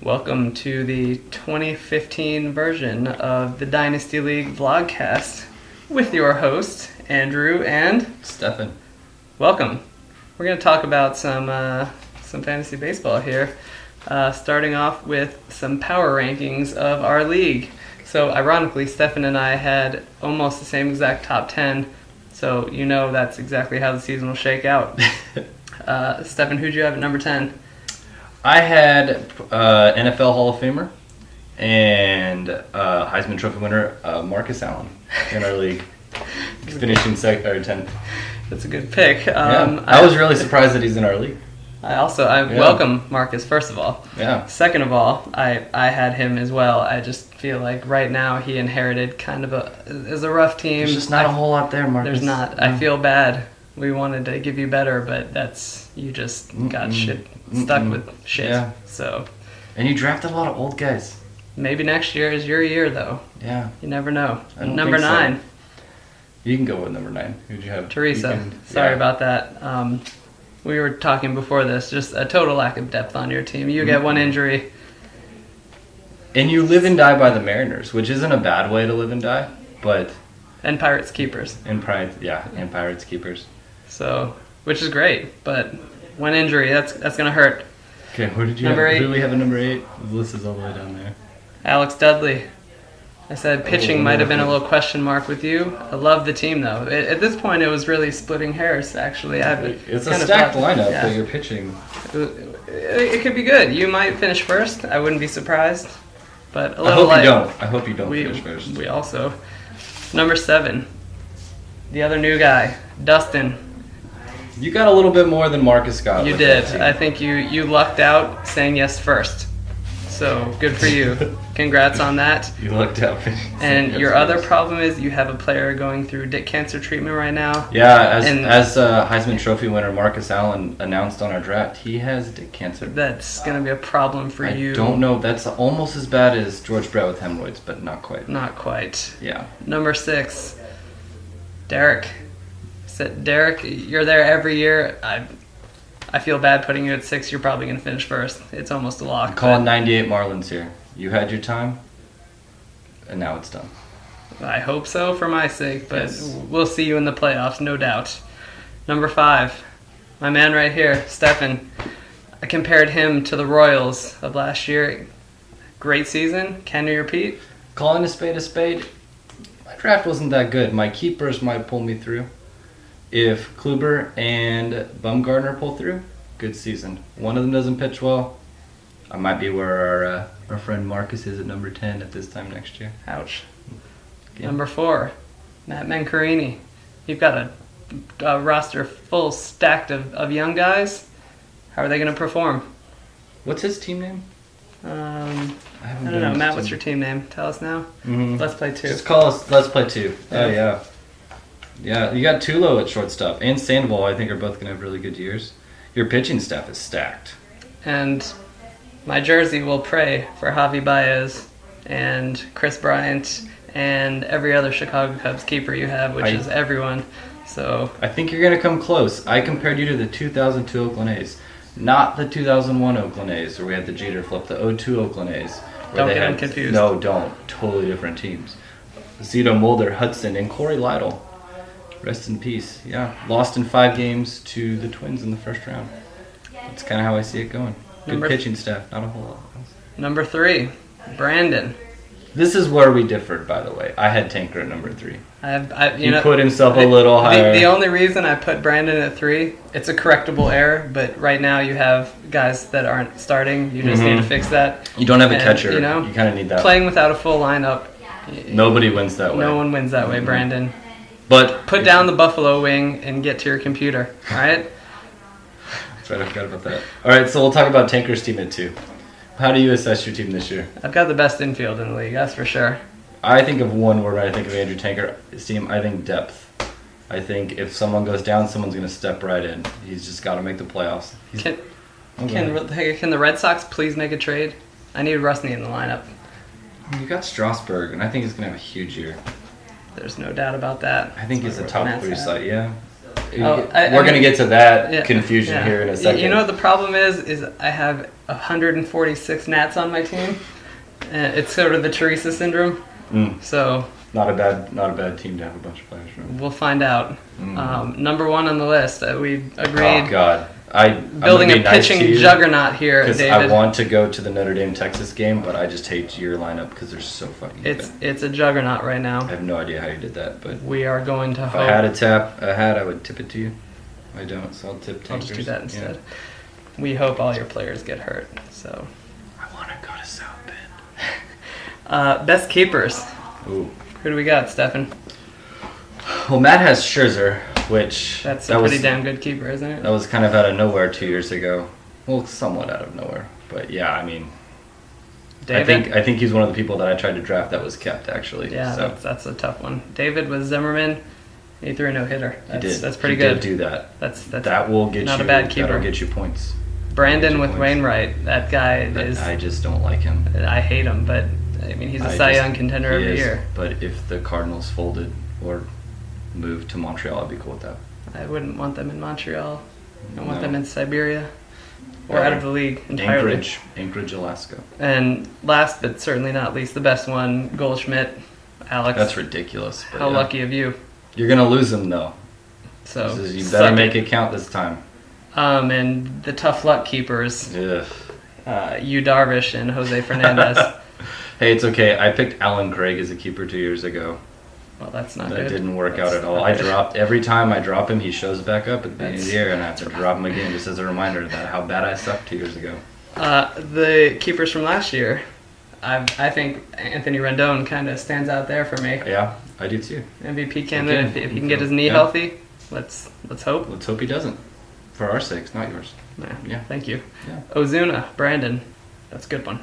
Welcome to the 2015 version of the Dynasty League Vlogcast with your host, Andrew and Stefan. Welcome. We're going to talk about some fantasy baseball here, starting off with some power rankings of our league. So ironically, Stefan and I had almost the same exact top 10, so you know that's exactly how the season will shake out. Stefan, who'd you have at number 10? I had NFL Hall of Famer and Heisman Trophy winner Marcus Allen in our league. He's finishing 10th. That's a good pick. I was really surprised that he's in our league. I welcome Marcus, first of all. Yeah. Second of all, I had him as well. I just feel like right now he inherited kind of a rough team. There's just not a whole lot there, Marcus. There's not. I feel bad. We wanted to give you better, but you just got stuck with shit. Yeah. So. And you drafted a lot of old guys. Maybe next year is your year, though. Yeah. You never know. I don't Number think 9. So. You can go with number 9. Who'd you have? Teresa. Sorry about that. We were talking before this. Just a total lack of depth on your team. You get one injury. And you live and die by the Mariners, which isn't a bad way to live and die, but... And Pirates keepers. And Pirates keepers. So, which is great, but one injury, that's going to hurt. Okay, who did you Number have? 8. Who do we have at number 8? The list is all the way down there. Alex Dudley. I said pitching might have been a little question mark with you. I love the team, though. At this point, it was really splitting hairs, actually. It's a stacked lineup that you're pitching. It could be good. You might finish first. I wouldn't be surprised. But I hope you don't finish first. We also. Number 7. The other new guy, Dustin. You got a little bit more than Marcus got. You did. I think you lucked out saying yes first. So good for you. Congrats on that. You lucked out. And your other problem is you have a player going through dick cancer treatment right now. Yeah, as Heisman Trophy winner Marcus Allen announced on our draft, he has dick cancer. That's going to be a problem for you. I don't know. That's almost as bad as George Brett with hemorrhoids, but not quite. Not quite. Yeah. Number 6, Derek. Derek, you're there every year. I feel bad putting you at 6. You're probably going to finish first. It's almost a lock. Calling 98 Marlins here. You had your time, and now it's done. I hope so for my sake, but Yes. We'll see you in the playoffs, no doubt. Number 5, my man right here, Stefan. I compared him to the Royals of last year. Great season. Can you repeat? Calling a spade, my draft wasn't that good. My keepers might pull me through. If Kluber and Bumgarner pull through, good season. One of them doesn't pitch well, I might be where our friend Marcus is at number 10 at this time next year. Ouch. Yeah. Number 4, Matt Mancarini. You've got a roster full stacked of young guys. How are they going to perform? What's his team name? I don't know. Matt, what's your team name? Tell us now. Mm-hmm. Let's Play 2. Just call us Let's Play 2. Oh, yeah. Yeah, you got Tulo at shortstop, and Sandoval, I think, are both going to have really good years. Your pitching staff is stacked. And my jersey will pray for Javi Baez and Chris Bryant and every other Chicago Cubs keeper you have, which is everyone. So I think you're going to come close. I compared you to the 2002 Oakland A's, not the 2001 Oakland A's, where we had the Jeter flip, the 02 Oakland A's. Don't get them confused. No, don't. Totally different teams. Zito, Mulder, Hudson, and Corey Lytle. Rest in peace. Yeah, lost in 5 games to the Twins in the first round. That's kind of how I see it going. Good pitching staff, not a whole lot else. Number 3, Brandon. This is where we differed, by the way. I had Tanker at number 3. He put himself a little higher. The only reason I put Brandon at 3, it's a correctable error, but right now you have guys that aren't starting. You just need to fix that. You don't have a catcher. You kind of need that. Playing without a full lineup. Nobody wins that way. No one wins that way, Brandon. But put down the buffalo wing and get to your computer, all right? That's right, I forgot about that. All right, so we'll talk about Tanker's team at 2. How do you assess your team this year? I've got the best infield in the league, that's for sure. I think of one word when I think of Andrew Tanker's team. I think depth. I think if someone goes down, someone's going to step right in. He's just got to make the playoffs. Can the Red Sox please make a trade? I need Rusney in the lineup. You got Strasburg, and I think he's going to have a huge year. There's no doubt about that. I think he's a top 3 slot, yeah. We're going to get to that confusion here in a second. You know what the problem is I have 146 Nats on my team. It's sort of the Teresa syndrome. So not a bad team to have a bunch of players from. We'll find out. Number one on the list. We agreed. Oh God. Building a pitching juggernaut here, because David. I want to go to the Notre Dame Texas game, but I just hate your lineup because they're so fucking good. It's a juggernaut right now. I have no idea how you did that, but we are going to. If I had a hat, I would tip it to you. I don't, so I'll tip. I'll just do that instead. Yeah. We hope all your players get hurt. So. I want to go to South Bend. Best keepers. Ooh. Who do we got, Stefan? Well, Matt has Scherzer, which... That's a pretty damn good keeper, isn't it? That was kind of out of nowhere 2 years ago. Well, somewhat out of nowhere. But yeah, I mean... David? I think he's one of the people that I tried to draft that was kept, actually. Yeah, so. that's a tough one. David was Zimmerman. He threw a no-hitter. He did. That's pretty good. He did do that. That will get not you, a bad keeper. That'll get you points. Brandon with Wainwright. That guy is... I just don't like him. I hate him, but... I mean, he's a Cy Young contender every year. But if the Cardinals folded or moved to Montreal, I'd be cool with that. I wouldn't want them in Montreal. I want them in Siberia or out of the league entirely. Anchorage, Alaska. And last but certainly not least, the best one, Goldschmidt, Alex. That's ridiculous. How lucky of you. You're going to lose him, though. So you better make it count this time. And the tough luck keepers, Yu Darvish and Jose Fernandez. Hey, it's okay. I picked Alan Craig as a keeper 2 years ago. Well, that's not good. That didn't work out at all. Every time I drop him, he shows back up at the beginning of the year, and I have to drop him again just as a reminder that how bad I sucked 2 years ago. The keepers from last year, I think Anthony Rendon kind of stands out there for me. Yeah, I do too. MVP candidate. If he can get his knee healthy, let's hope. Let's hope he doesn't. For our sakes, not yours. Yeah. Thank you. Yeah. Ozuna, Brandon. That's a good one.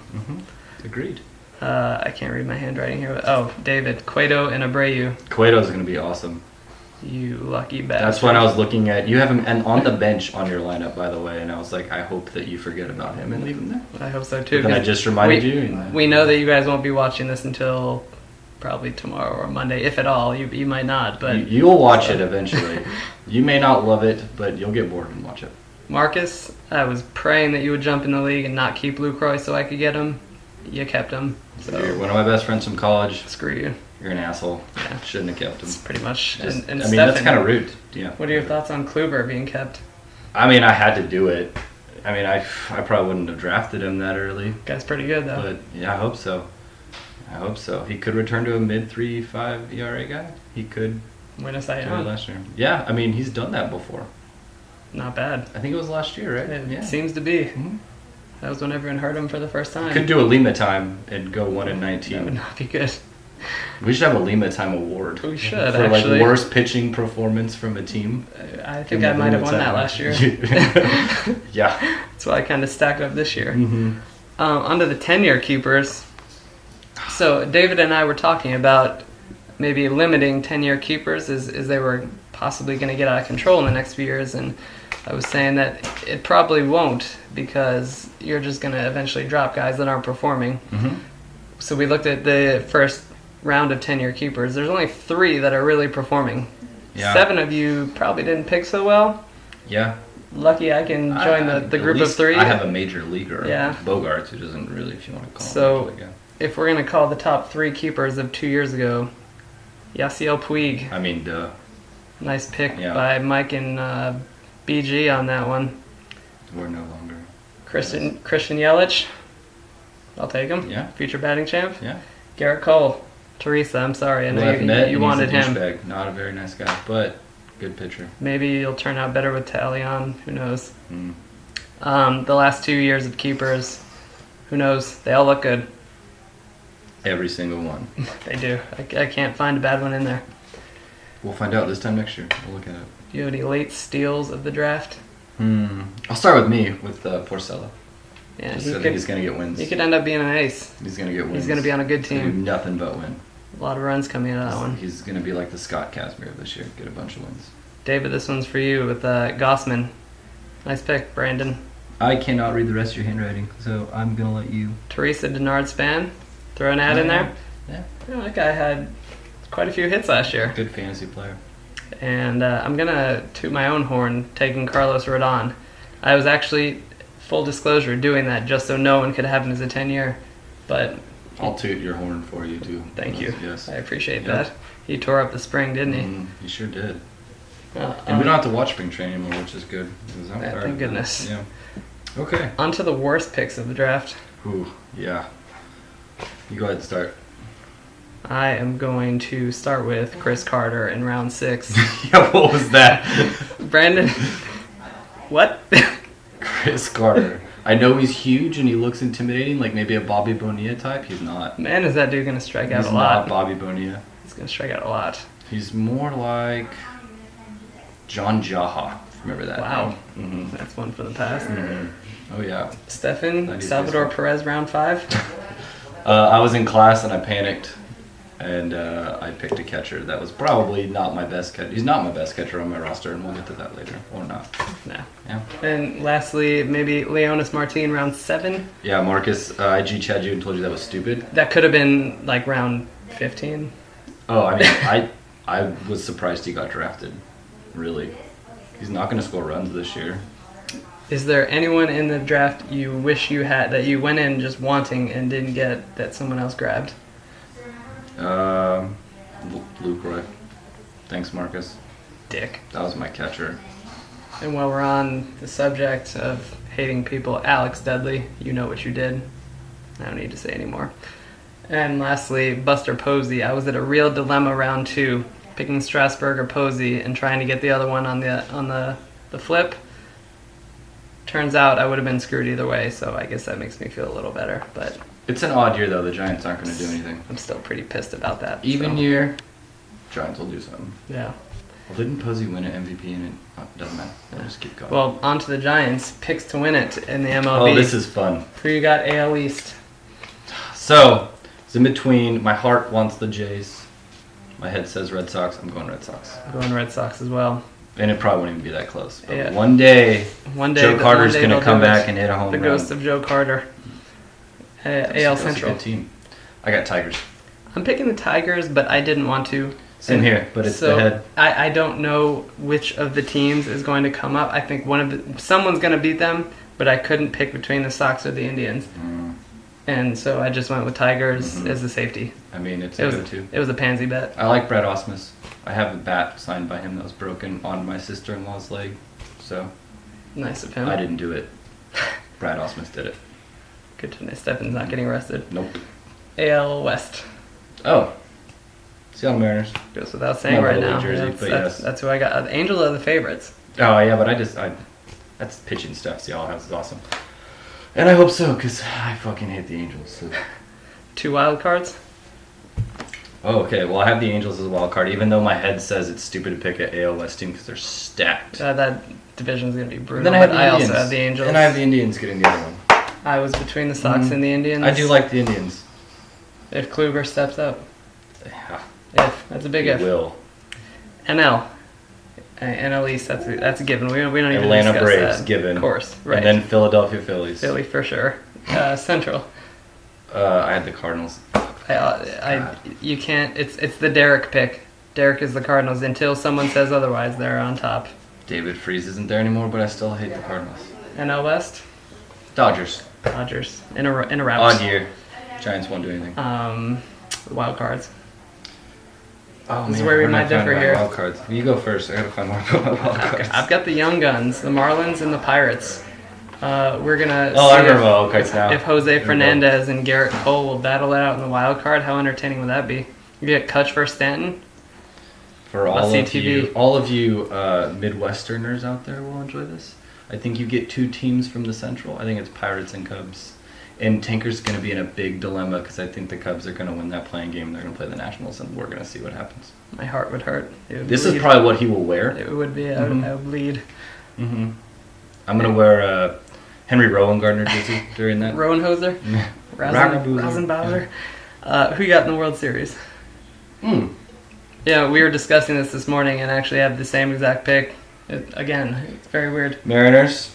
Agreed. I can't read my handwriting here. But, David, Cueto and Abreu. Cueto's going to be awesome. You lucky bastard. That's when I was looking at... You have him and on the bench on your lineup, by the way, and I was like, I hope that you forget about him and leave him there. I hope so, too. But then I just reminded you. We know that you guys won't be watching this until probably tomorrow or Monday, if at all. You might not, but... You'll watch it eventually. You may not love it, but you'll get bored and watch it. Marcus, I was praying that you would jump in the league and not keep Lucroy so I could get him. You kept him. So you're one of my best friends from college. Screw you. You're an asshole. Yeah. Shouldn't have kept him. It's pretty much. And that's kind of rude. Yeah. What are your thoughts on Kluber being kept? I mean, I had to do it. I mean, I probably wouldn't have drafted him that early. Guy's pretty good, though. But, yeah, I hope so. He could return to a mid-3.5 ERA guy. He could win a Cy Young last year. Yeah, I mean, he's done that before. Not bad. I think it was last year, right? It seems to be. Mm-hmm. That was when everyone heard him for the first time. Could do a Lima time and go 1-19. That would not be good. We should have a Lima time award. We should, for actually. Like worst pitching performance from a team. I think I might have won that last year. Yeah. That's why I kind of stacked up this year. Mm-hmm. Onto the 10-year keepers. So David and I were talking about maybe limiting 10-year keepers as they were possibly going to get out of control in the next few years, and I was saying that it probably won't because you're just going to eventually drop guys that aren't performing. Mm-hmm. So we looked at the first round of 10-year keepers. There's only 3 that are really performing. Yeah. 7 of you probably didn't pick so well. Yeah. Lucky I can join the group of 3. I have a major leaguer, yeah. Bogarts, who doesn't really, if you want to call him. So if we're going to call the top 3 keepers of 2 years ago, Yasiel Puig. I mean, duh. Nice pick by Mike and BG on that one. We're no longer. Christian Yelich. I'll take him. Yeah. Future batting champ. Yeah. Garrett Cole. Teresa, I'm sorry. I know you wanted him. Douchebag. Not a very nice guy, but good pitcher. Maybe he'll turn out better with Talion. Who knows? Mm. The last 2 years of keepers, who knows? They all look good. Every single one. They do. I can't find a bad one in there. We'll find out this time next year. We'll look at it. Do you have any late steals of the draft? I'll start with me, with Porcello. Yeah, I think he's going to get wins. He could end up being an ace. He's going to get wins. He's going to be on a good He's going to team. do nothing but win. A lot of runs coming out of that one. He's going to be like the Scott Kazmir this year. Get a bunch of wins. David, this one's for you with Gossman. Nice pick, Brandon. I cannot read the rest of your handwriting, so I'm going to let you. Teresa Denard Span. Throw an ad in there. Yeah. That guy had quite a few hits last year. Good fantasy player. And I'm going to toot my own horn taking Carlos Rodon. I was actually, full disclosure, doing that just so no one could have him as a 10-year. But I'll toot your horn for you, too. Thank you. Yes. I appreciate that. He tore up the spring, didn't he? He sure did. And we don't have to watch spring training anymore, which is good. Thank goodness. Yeah. Okay. On to the worst picks of the draft. Ooh, yeah. You go ahead and start. I am going to start with Chris Carter in round 6. Yeah, what was that? Brandon. What? Chris Carter. I know he's huge and he looks intimidating, like maybe a Bobby Bonilla type. He's not. Man, is that dude going to strike out He's a lot? not Bobby Bonilla. He's going to strike out a lot. He's more like John Jaha. Remember that? Wow. Mm-hmm. That's one for the past. Mm-hmm. Oh, yeah. Stefan, Salvador Perez, round 5. I was in class and I panicked. And I picked a catcher that was probably not my best catcher. He's not my best catcher on my roster, and we'll get to that later. Or not. No. Yeah. And lastly, maybe Leonis Martin, round 7. Yeah, Marcus, I G-Chad you and told you that was stupid. That could have been like round 15. Oh, I mean, I was surprised he got drafted. Really. He's not going to score runs this year. Is there anyone in the draft you wish you had, that you went in just wanting and didn't get, that someone else grabbed? Luke Roy. Thanks, Marcus. Dick. That was my catcher. And while we're on the subject of hating people, Alex Dudley, you know what you did. I don't need to say anymore. And lastly, Buster Posey. I was at a real dilemma round 2, picking Strasburg or Posey and trying to get the other one on the flip. Turns out I would have been screwed either way, so I guess that makes me feel a little better. But it's an odd year, though. The Giants aren't going to do anything. I'm still pretty pissed about that. Even year, Giants will do something. Yeah. Well, didn't Posey win an MVP and it doesn't matter. I'll just keep going. Well, on to the Giants. Picks to win it in the MLB. Oh, this is fun. Who you got AL East? So, it's in between. My heart wants the Jays. My head says Red Sox. I'm going Red Sox. I'm going Red Sox as well. And it probably won't even be that close. But Yeah. one day, Joe Carter's going to they'll come do it. back and hit a home The run. ghost of Joe Carter. AL That's Central. a good team. I got Tigers. I'm picking the Tigers, but I didn't want to. Same here, but it's so the head. I don't know which of the teams is going to come up. I think someone's going to beat them, but I couldn't pick between the Sox or the Indians. And so I just went with Tigers as the safety. I mean, it's It a was go-to. It was a pansy bet. I like Brad Ausmus. I have a bat signed by him that was broken on my sister-in-law's leg. So Nice of him. I didn't do it. Brad Ausmus did it. Good to know Stefan's not getting arrested. Nope. AL West. Oh. Seattle Mariners. Goes without saying Not right really now. Jersey, but yes. That's who I got. The Angels are the favorites. Oh, yeah, but that's pitching stuff Seattle has is awesome. And I hope so, because I fucking hate the Angels. So. 2 wild cards. Oh, okay. Well, I have the Angels as a wild card, even though my head says it's stupid to pick an AL West team because they're stacked. That division's going to be brutal. Then I have the I Indians. also have the Angels. And I have the Indians getting the other one. I was between the Sox and the Indians. I do like the Indians. If Kluber steps up. Yeah, If. That's a big he if. will. NL. NL East, that's a given. We don't even Atlanta discuss Braves, that. given. Of course, right. And then Philadelphia Phillies. Philly for sure. Central. I had the Cardinals. You can't. It's the Derek pick. Derek is the Cardinals until someone says otherwise. They're on top. David Freese isn't there anymore, but I still hate the Cardinals. NL West. Dodgers. Dodgers in a route. Odd year. Giants won't do anything. Wild cards. Oh, This is where we am I might differ finding my here. Wild cards. You go first. I gotta find more about my wild cards. I've got the young guns, the Marlins and the Pirates. We're gonna Oh, I see remember my wild cards now. if Jose There we go. Fernandez and Garrett Cole will battle it out in the wild card. How entertaining would that be? You get Kutch versus Stanton. For all of CTV. you Midwesterners out there will enjoy this. I think you get 2 teams from the Central. I think it's Pirates and Cubs. And Tinker's going to be in a big dilemma because I think the Cubs are going to win that playing game. They're going to play the Nationals, and we're going to see what happens. My heart would hurt. It would This bleed. is probably what he will wear. It would be. I would bleed. I'm going to wear a Henry Rowan-Gardner jersey during that. Rowenhoser? Rosenbauer? Who you got in the World Series? Yeah, we were discussing this morning and actually have the same exact pick. Again, it's very weird. Mariners.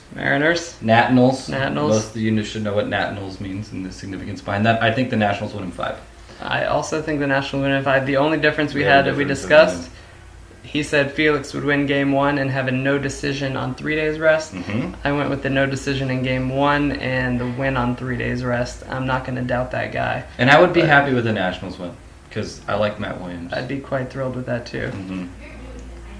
Nationals. Most of you should know what Nationals means and the significance behind that. I think the Nationals win in 5. I also think the Nationals win in 5. The only difference we Yeah, had that we difference discussed he said Felix would win game 1 and have a no decision on 3 days rest. I went with the no decision in game 1 and the win on 3 days rest. I'm not going to doubt that guy. And I would be happy with the Nationals win because I like Matt Williams. I'd be quite thrilled with that too.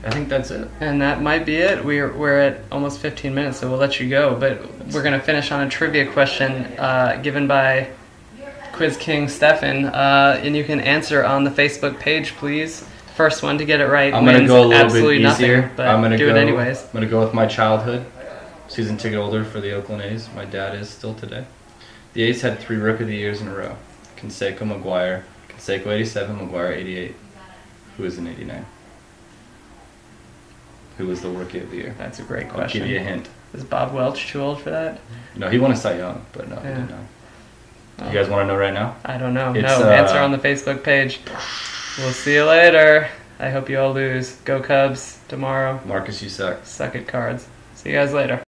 I think that's it. And that might be it. We're at almost 15 minutes, so we'll let you go. But we're going to finish on a trivia question given by Quiz King Stefan, and you can answer on the Facebook page, please. First one to get it right I'm going to wins go a little absolutely bit easier. nothing, but do it anyways. I'm going to go with my childhood. Season ticket holder for the Oakland A's. My dad is still today. The A's had 3 Rookie of the Years in a row. Canseco, McGuire. Canseco 87, McGuire 88. Who is in 89? Who was the Rookie of the Year? That's a great question. I'll give you a hint. Is Bob Welch too old for that? No, he won a Cy Young, but no, he did not. You guys want to know right now? I don't know. Answer on the Facebook page. We'll see you later. I hope you all lose. Go Cubs tomorrow. Marcus, you suck. Suck at cards. See you guys later.